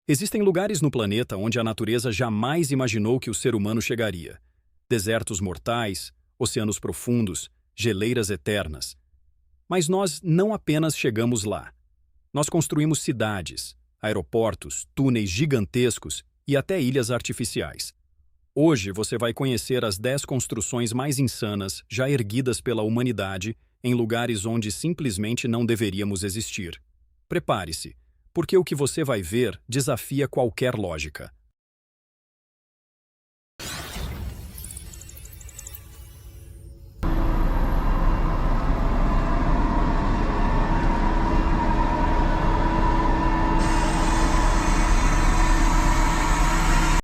Existem lugares no planeta onde a natureza jamais imaginou que o ser humano chegaria. Desertos mortais, oceanos profundos, geleiras eternas. Mas nós não apenas chegamos lá. Nós construímos cidades, aeroportos, túneis gigantescos e até ilhas artificiais. Hoje você vai conhecer as 10 construções mais insanas já erguidas pela humanidade em lugares onde simplesmente não deveríamos existir. Prepare-se, porque o que você vai ver desafia qualquer lógica.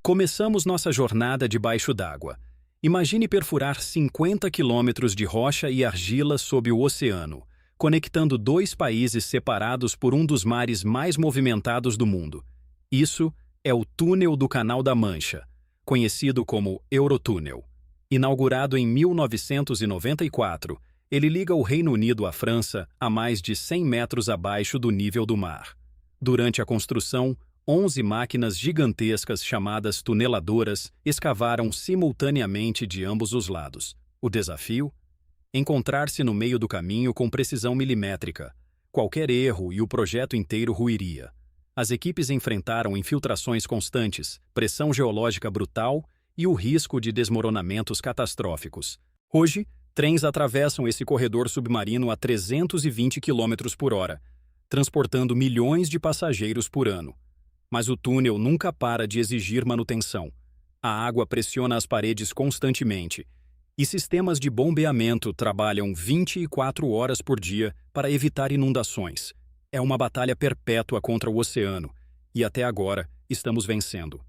Começamos nossa jornada debaixo d'água. Imagine perfurar 50 quilômetros de rocha e argila sob o oceano, conectando dois países separados por um dos mares mais movimentados do mundo. Isso é o Túnel do Canal da Mancha, conhecido como Eurotúnel. Inaugurado em 1994, ele liga o Reino Unido à França a mais de 100 metros abaixo do nível do mar. Durante a construção, 11 máquinas gigantescas chamadas tuneladoras escavaram simultaneamente de ambos os lados. O desafio? Encontrar-se no meio do caminho com precisão milimétrica. Qualquer erro e o projeto inteiro ruiria. As equipes enfrentaram infiltrações constantes, pressão geológica brutal e o risco de desmoronamentos catastróficos. Hoje, trens atravessam esse corredor submarino a 320 km por hora, transportando milhões de passageiros por ano. Mas o túnel nunca para de exigir manutenção. A água pressiona as paredes constantemente, e sistemas de bombeamento trabalham 24 horas por dia para evitar inundações. É uma batalha perpétua contra o oceano, e até agora estamos vencendo.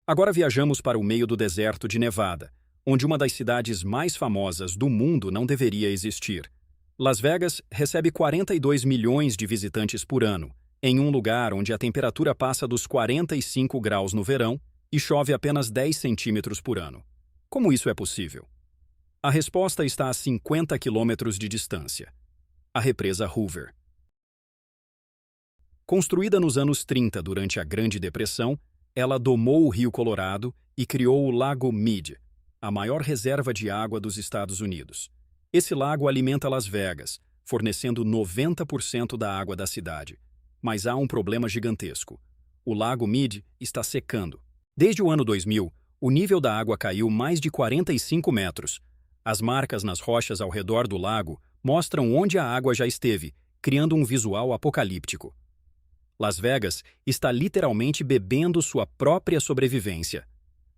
Agora viajamos para o meio do deserto de Nevada, onde uma das cidades mais famosas do mundo não deveria existir. Las Vegas recebe 42 milhões de visitantes por ano, em um lugar onde a temperatura passa dos 45 graus no verão e chove apenas 10 centímetros por ano. Como isso é possível? A resposta está a 50 quilômetros de distância. A represa Hoover. Construída nos anos 30 durante a Grande Depressão, ela domou o Rio Colorado e criou o Lago Mead, a maior reserva de água dos Estados Unidos. Esse lago alimenta Las Vegas, fornecendo 90% da água da cidade. Mas há um problema gigantesco. O Lago Mead está secando. Desde o ano 2000, o nível da água caiu mais de 45 metros. As marcas nas rochas ao redor do lago mostram onde a água já esteve, criando um visual apocalíptico. Las Vegas está literalmente bebendo sua própria sobrevivência.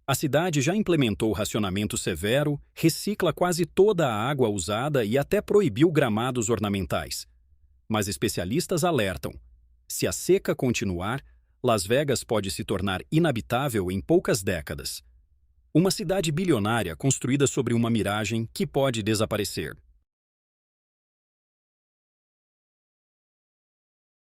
A cidade já implementou racionamento severo, recicla quase toda a água usada e até proibiu gramados ornamentais. Mas especialistas alertam: se a seca continuar, Las Vegas pode se tornar inabitável em poucas décadas. Uma cidade bilionária construída sobre uma miragem que pode desaparecer.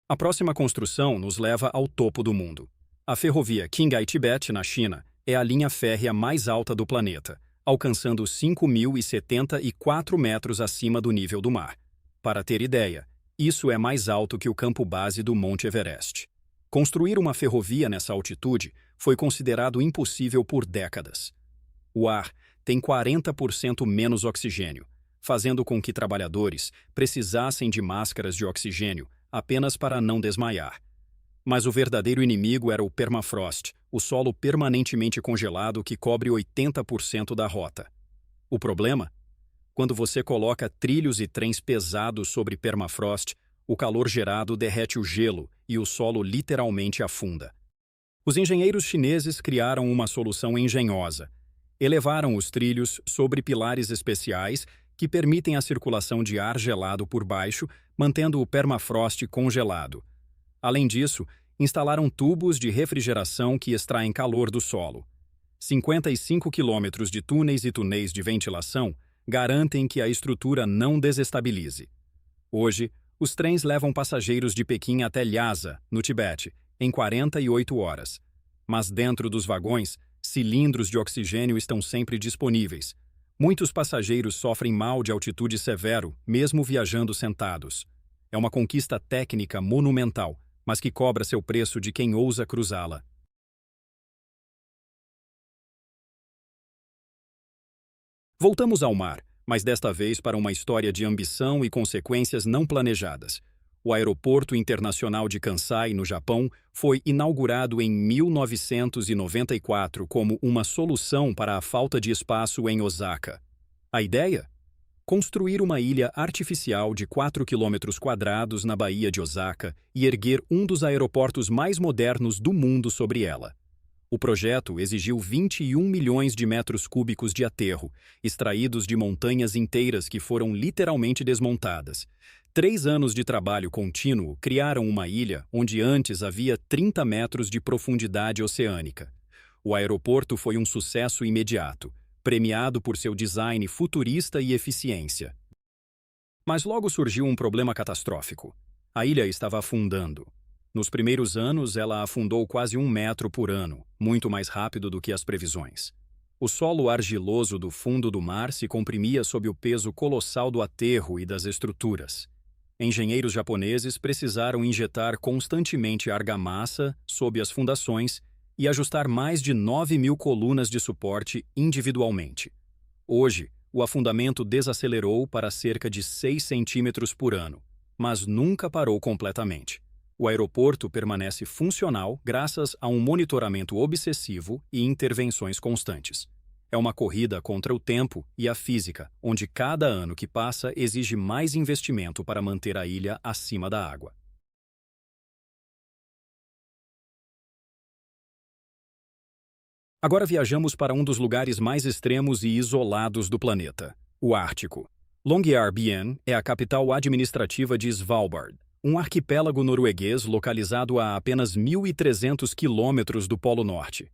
A próxima construção nos leva ao topo do mundo. A ferrovia Qinghai-Tibete, na China, é a linha férrea mais alta do planeta, alcançando 5.074 metros acima do nível do mar. Para ter ideia, isso é mais alto que o campo base do Monte Everest. Construir uma ferrovia nessa altitude foi considerado impossível por décadas. O ar tem 40% menos oxigênio, fazendo com que trabalhadores precisassem de máscaras de oxigênio apenas para não desmaiar. Mas o verdadeiro inimigo era o permafrost, o solo permanentemente congelado que cobre 80% da rota. O problema? Quando você coloca trilhos e trens pesados sobre permafrost, o calor gerado derrete o gelo e o solo literalmente afunda. Os engenheiros chineses criaram uma solução engenhosa. Elevaram os trilhos sobre pilares especiais que permitem a circulação de ar gelado por baixo, mantendo o permafrost congelado. Além disso, instalaram tubos de refrigeração que extraem calor do solo. 55 quilômetros de túneis e túneis de ventilação garantem que a estrutura não desestabilize. Hoje, os trens levam passageiros de Pequim até Lhasa, no Tibete, em 48 horas. Mas dentro dos vagões, cilindros de oxigênio estão sempre disponíveis. Muitos passageiros sofrem mal de altitude severo, mesmo viajando sentados. É uma conquista técnica monumental, mas que cobra seu preço de quem ousa cruzá-la. Voltamos ao mar, mas desta vez para uma história de ambição e consequências não planejadas. O Aeroporto Internacional de Kansai, no Japão, foi inaugurado em 1994 como uma solução para a falta de espaço em Osaka. A ideia? Construir uma ilha artificial de 4 km² na Baía de Osaka e erguer um dos aeroportos mais modernos do mundo sobre ela. O projeto exigiu 21 milhões de metros cúbicos de aterro, extraídos de montanhas inteiras que foram literalmente desmontadas. 3 anos de trabalho contínuo criaram uma ilha onde antes havia 30 metros de profundidade oceânica. O aeroporto foi um sucesso imediato, premiado por seu design futurista e eficiência. Mas logo surgiu um problema catastrófico. A ilha estava afundando. Nos primeiros anos, ela afundou quase 1 metro por ano, muito mais rápido do que as previsões. O solo argiloso do fundo do mar se comprimia sob o peso colossal do aterro e das estruturas. Engenheiros japoneses precisaram injetar constantemente argamassa sob as fundações e ajustar mais de 9.000 colunas de suporte individualmente. Hoje, o afundamento desacelerou para cerca de 6 centímetros por ano, mas nunca parou completamente. O aeroporto permanece funcional graças a um monitoramento obsessivo e intervenções constantes. É uma corrida contra o tempo e a física, onde cada ano que passa exige mais investimento para manter a ilha acima da água. Agora viajamos para um dos lugares mais extremos e isolados do planeta, o Ártico. Longyearbyen é a capital administrativa de Svalbard, um arquipélago norueguês localizado a apenas 1.300 quilômetros do Polo Norte.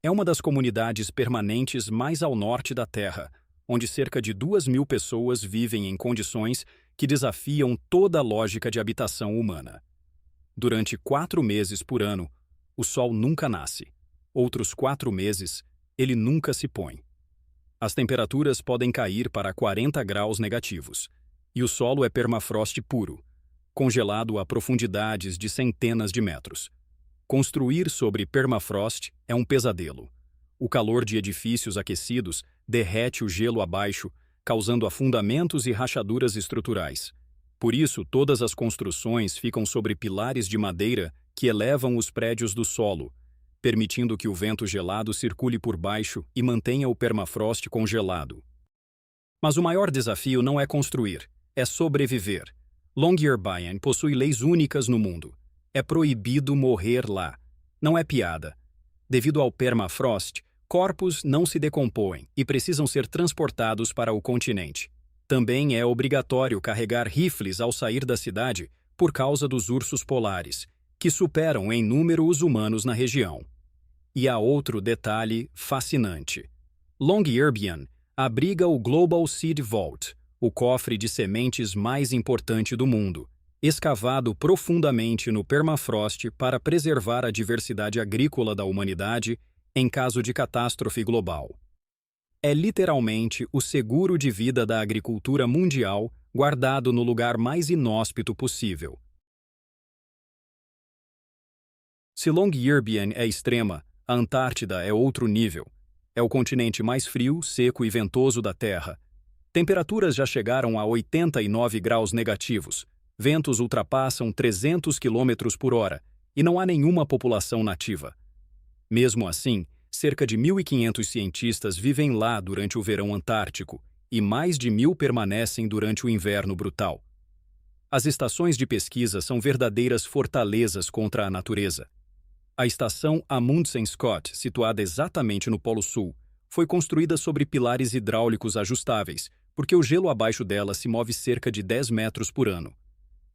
É uma das comunidades permanentes mais ao norte da Terra, onde cerca de 2.000 pessoas vivem em condições que desafiam toda a lógica de habitação humana. Durante 4 meses por ano, o sol nunca nasce. Outros 4 meses, ele nunca se põe. As temperaturas podem cair para 40 graus negativos, e o solo é permafrost puro, congelado a profundidades de centenas de metros. Construir sobre permafrost é um pesadelo. O calor de edifícios aquecidos derrete o gelo abaixo, causando afundamentos e rachaduras estruturais. Por isso, todas as construções ficam sobre pilares de madeira que elevam os prédios do solo, permitindo que o vento gelado circule por baixo e mantenha o permafrost congelado. Mas o maior desafio não é construir, é sobreviver. Longyearbyen possui leis únicas no mundo. É proibido morrer lá. Não é piada. Devido ao permafrost, corpos não se decompõem e precisam ser transportados para o continente. Também é obrigatório carregar rifles ao sair da cidade por causa dos ursos polares, que superam em número os humanos na região. E há outro detalhe fascinante. Longyearbyen abriga o Global Seed Vault, o cofre de sementes mais importante do mundo, escavado profundamente no permafrost para preservar a diversidade agrícola da humanidade em caso de catástrofe global. É literalmente o seguro de vida da agricultura mundial guardado no lugar mais inóspito possível. Se Longyearbyen é extrema, a Antártida é outro nível. É o continente mais frio, seco e ventoso da Terra. Temperaturas já chegaram a 89 graus negativos, ventos ultrapassam 300 km por hora e não há nenhuma população nativa. Mesmo assim, cerca de 1.500 cientistas vivem lá durante o verão antártico e mais de 1.000 permanecem durante o inverno brutal. As estações de pesquisa são verdadeiras fortalezas contra a natureza. A estação Amundsen Scott, situada exatamente no Polo Sul, foi construída sobre pilares hidráulicos ajustáveis, porque o gelo abaixo dela se move cerca de 10 metros por ano.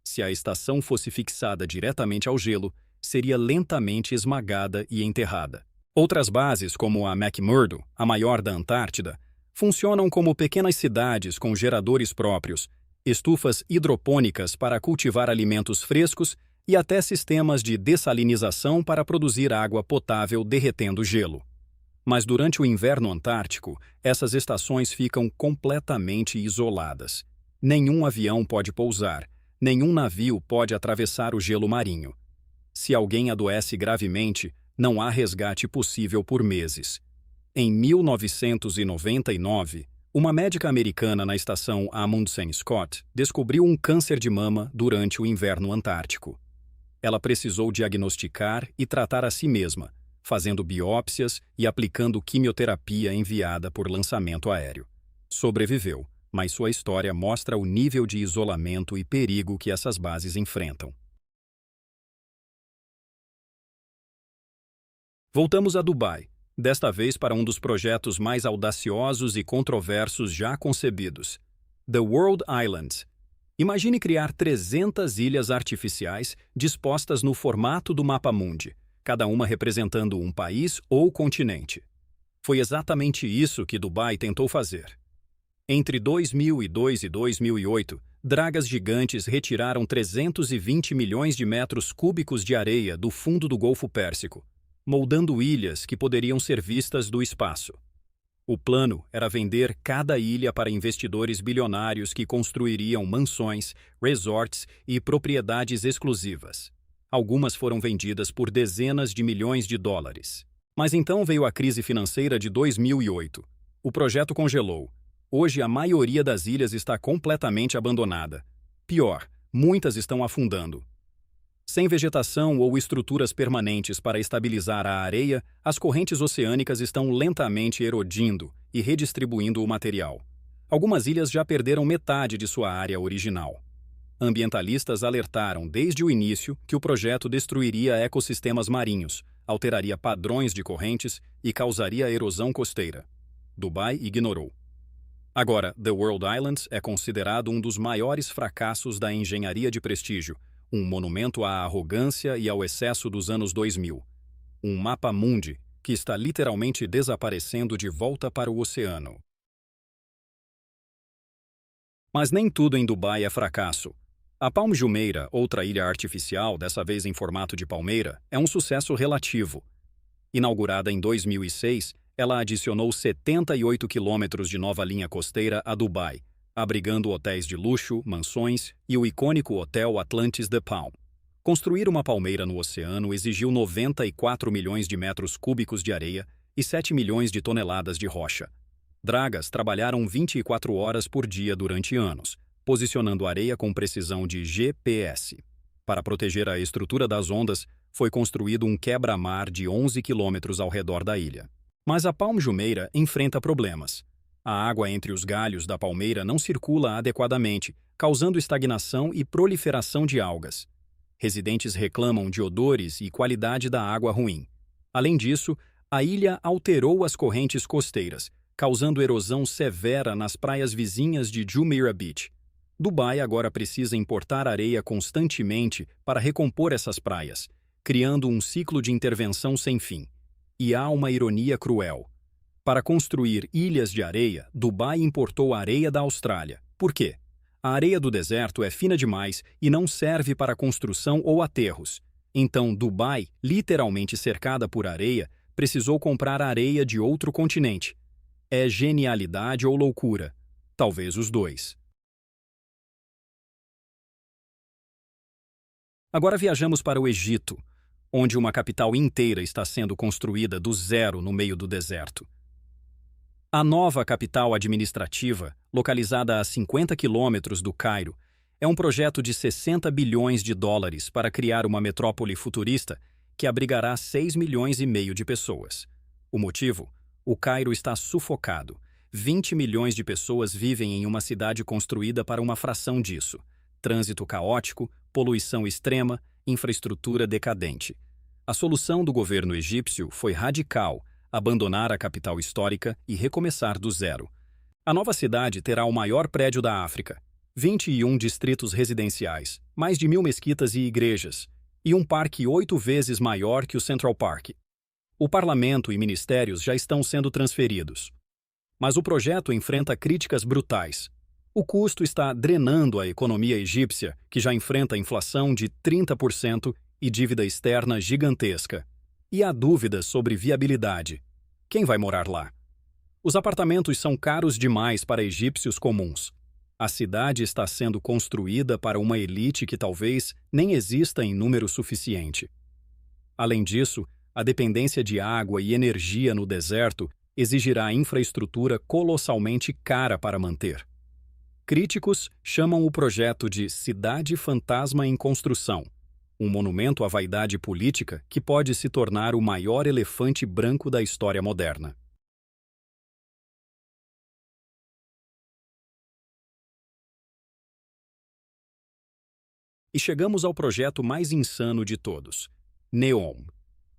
Se a estação fosse fixada diretamente ao gelo, seria lentamente esmagada e enterrada. Outras bases, como a McMurdo, a maior da Antártida, funcionam como pequenas cidades com geradores próprios, estufas hidropônicas para cultivar alimentos frescos e até sistemas de dessalinização para produzir água potável derretendo gelo. Mas durante o inverno antártico, essas estações ficam completamente isoladas. Nenhum avião pode pousar, nenhum navio pode atravessar o gelo marinho. Se alguém adoece gravemente, não há resgate possível por meses. Em 1999, uma médica americana na estação Amundsen Scott descobriu um câncer de mama durante o inverno antártico. Ela precisou diagnosticar e tratar a si mesma, fazendo biópsias e aplicando quimioterapia enviada por lançamento aéreo. Sobreviveu, mas sua história mostra o nível de isolamento e perigo que essas bases enfrentam. Voltamos a Dubai, desta vez para um dos projetos mais audaciosos e controversos já concebidos: The World Islands. Imagine criar 300 ilhas artificiais dispostas no formato do mapa-mundi, cada uma representando um país ou continente. Foi exatamente isso que Dubai tentou fazer. Entre 2002 e 2008, dragas gigantes retiraram 320 milhões de metros cúbicos de areia do fundo do Golfo Pérsico, moldando ilhas que poderiam ser vistas do espaço. O plano era vender cada ilha para investidores bilionários que construiriam mansões, resorts e propriedades exclusivas. Algumas foram vendidas por dezenas de milhões de dólares. Mas então veio a crise financeira de 2008. O projeto congelou. Hoje a maioria das ilhas está completamente abandonada. Pior, muitas estão afundando. Sem vegetação ou estruturas permanentes para estabilizar a areia, as correntes oceânicas estão lentamente erodindo e redistribuindo o material. Algumas ilhas já perderam metade de sua área original. Ambientalistas alertaram desde o início que o projeto destruiria ecossistemas marinhos, alteraria padrões de correntes e causaria erosão costeira. Dubai ignorou. Agora, The World Islands é considerado um dos maiores fracassos da engenharia de prestígio, um monumento à arrogância e ao excesso dos anos 2000. Um mapa-mundi que está literalmente desaparecendo de volta para o oceano. Mas nem tudo em Dubai é fracasso. A Palm Jumeirah, outra ilha artificial, dessa vez em formato de palmeira, é um sucesso relativo. Inaugurada em 2006, ela adicionou 78 quilômetros de nova linha costeira a Dubai, abrigando hotéis de luxo, mansões e o icônico Hotel Atlantis The Palm. Construir uma palmeira no oceano exigiu 94 milhões de metros cúbicos de areia e 7 milhões de toneladas de rocha. Dragas trabalharam 24 horas por dia durante anos, posicionando a areia com precisão de GPS. Para proteger a estrutura das ondas, foi construído um quebra-mar de 11 quilômetros ao redor da ilha. Mas a Palm Jumeirah enfrenta problemas. A água entre os galhos da palmeira não circula adequadamente, causando estagnação e proliferação de algas. Residentes reclamam de odores e qualidade da água ruim. Além disso, a ilha alterou as correntes costeiras, causando erosão severa nas praias vizinhas de Jumeirah Beach. Dubai agora precisa importar areia constantemente para recompor essas praias, criando um ciclo de intervenção sem fim. E há uma ironia cruel. Para construir ilhas de areia, Dubai importou areia da Austrália. Por quê? A areia do deserto é fina demais e não serve para construção ou aterros. Então, Dubai, literalmente cercada por areia, precisou comprar areia de outro continente. É genialidade ou loucura? Talvez os dois. Agora viajamos para o Egito, onde uma capital inteira está sendo construída do zero no meio do deserto. A nova capital administrativa, localizada a 50 quilômetros do Cairo, é um projeto de 60 bilhões de dólares para criar uma metrópole futurista que abrigará 6,5 milhões de pessoas. O motivo? O Cairo está sufocado. 20 milhões de pessoas vivem em uma cidade construída para uma fração disso. Trânsito caótico, poluição extrema, infraestrutura decadente. A solução do governo egípcio foi radical: abandonar a capital histórica e recomeçar do zero. A nova cidade terá o maior prédio da África, 21 distritos residenciais, mais de 1.000 mesquitas e igrejas, e um parque 8 vezes maior que o Central Park. O parlamento e ministérios já estão sendo transferidos. Mas o projeto enfrenta críticas brutais. O custo está drenando a economia egípcia, que já enfrenta inflação de 30% e dívida externa gigantesca. E há dúvidas sobre viabilidade. Quem vai morar lá? Os apartamentos são caros demais para egípcios comuns. A cidade está sendo construída para uma elite que talvez nem exista em número suficiente. Além disso, a dependência de água e energia no deserto exigirá infraestrutura colossalmente cara para manter. Críticos chamam o projeto de Cidade Fantasma em Construção, um monumento à vaidade política que pode se tornar o maior elefante branco da história moderna. E chegamos ao projeto mais insano de todos, Neom,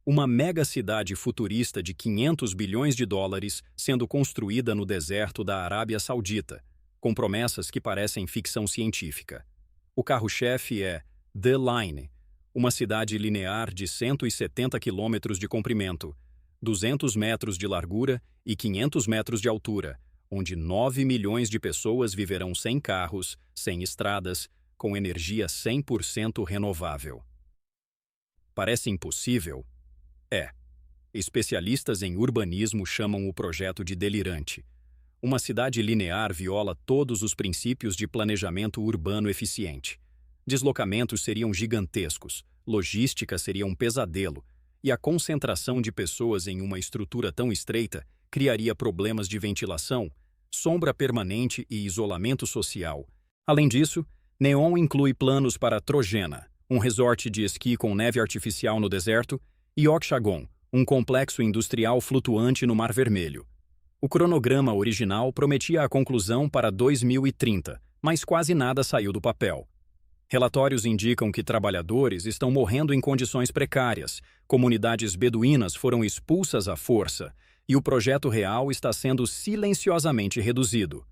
uma mega-cidade futurista de 500 bilhões de dólares sendo construída no deserto da Arábia Saudita, com promessas que parecem ficção científica. O carro-chefe é The Line, uma cidade linear de 170 quilômetros de comprimento, 200 metros de largura e 500 metros de altura, onde 9 milhões de pessoas viverão sem carros, sem estradas, com energia 100% renovável. Parece impossível? É. Especialistas em urbanismo chamam o projeto de delirante. Uma cidade linear viola todos os princípios de planejamento urbano eficiente. Deslocamentos seriam gigantescos, logística seria um pesadelo, e a concentração de pessoas em uma estrutura tão estreita criaria problemas de ventilação, sombra permanente e isolamento social. Além disso, Neom inclui planos para Trojena, um resort de esqui com neve artificial no deserto, e Oxagon, um complexo industrial flutuante no Mar Vermelho. O cronograma original prometia a conclusão para 2030, mas quase nada saiu do papel. Relatórios indicam que trabalhadores estão morrendo em condições precárias, comunidades beduínas foram expulsas à força, e o projeto real está sendo silenciosamente reduzido.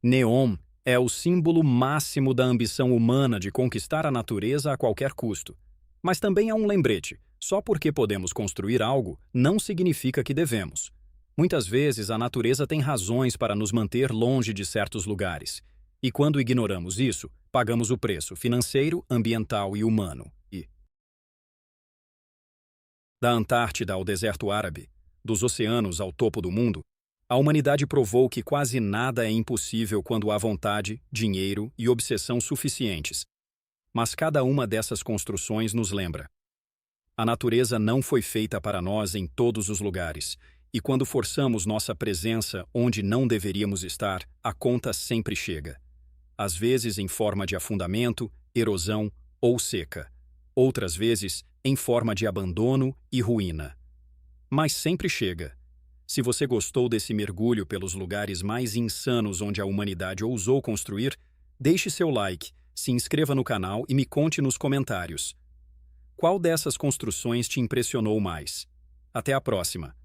Neom é o símbolo máximo da ambição humana de conquistar a natureza a qualquer custo. Mas também é um lembrete: só porque podemos construir algo, não significa que devemos. Muitas vezes a natureza tem razões para nos manter longe de certos lugares. E quando ignoramos isso, pagamos o preço financeiro, ambiental e humano. Da Antártida ao deserto árabe, dos oceanos ao topo do mundo, a humanidade provou que quase nada é impossível quando há vontade, dinheiro e obsessão suficientes. Mas cada uma dessas construções nos lembra: a natureza não foi feita para nós em todos os lugares, e quando forçamos nossa presença onde não deveríamos estar, a conta sempre chega. Às vezes em forma de afundamento, erosão ou seca. Outras vezes em forma de abandono e ruína. Mas sempre chega. Se você gostou desse mergulho pelos lugares mais insanos onde a humanidade ousou construir, deixe seu like, se inscreva no canal e me conte nos comentários. Qual dessas construções te impressionou mais? Até a próxima!